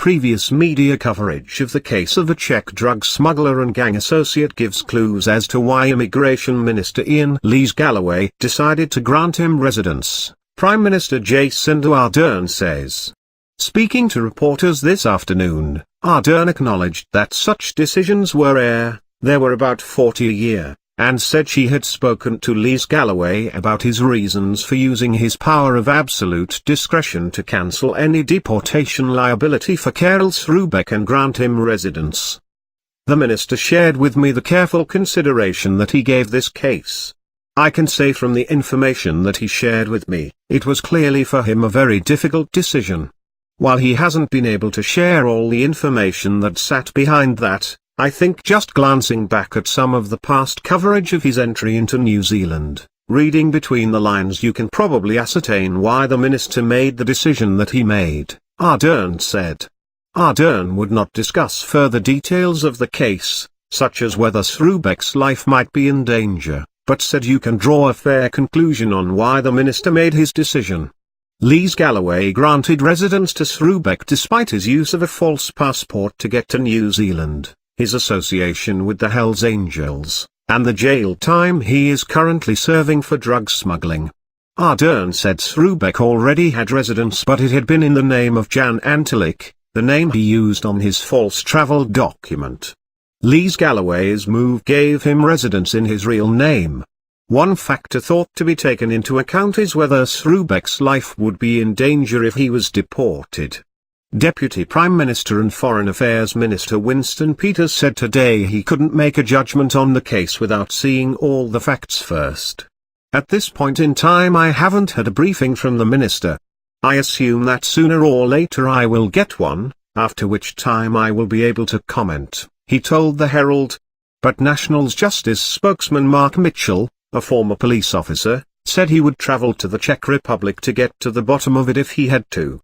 previous media coverage of the case of a Czech drug smuggler and gang associate gives clues as to why Immigration Minister Iain Lees-Galloway decided to grant him residence, Prime Minister Jacinda Ardern says. Speaking to reporters this afternoon, Ardern acknowledged that such decisions were rare, there were about 40 a year, and said she had spoken to Lees-Galloway about his reasons for using his power of absolute discretion to cancel any deportation liability for Karel Sroubek and grant him residence. The minister shared with me the careful consideration that he gave this case. I can say from the information that he shared with me, it was clearly for him a very difficult decision. While he hasn't been able to share all the information that sat behind that, I think just glancing back at some of the past coverage of his entry into New Zealand, reading between the lines you can probably ascertain why the minister made the decision that he made, Ardern said. Ardern would not discuss further details of the case, such as whether Sroubek's life might be in danger, but said you can draw a fair conclusion on why the minister made his decision. Lees-Galloway granted residence to Sroubek despite his use of a false passport to get to New Zealand, his association with the Hells Angels, and the jail time he is currently serving for drug smuggling. Ardern said Sroubek already had residence, but it had been in the name of Jan Antalik, the name he used on his false travel document. Lees-Galloway's move gave him residence in his real name. One factor thought to be taken into account is whether Sroubek's life would be in danger if he was deported. Deputy Prime Minister and Foreign Affairs Minister Winston Peters said today he couldn't make a judgment on the case without seeing all the facts first. At this point in time I haven't had a briefing from the minister. I assume that sooner or later I will get one, after which time I will be able to comment, he told the Herald. But National Justice spokesman Mark Mitchell, a former police officer, said he would travel to the Czech Republic to get to the bottom of it if he had to.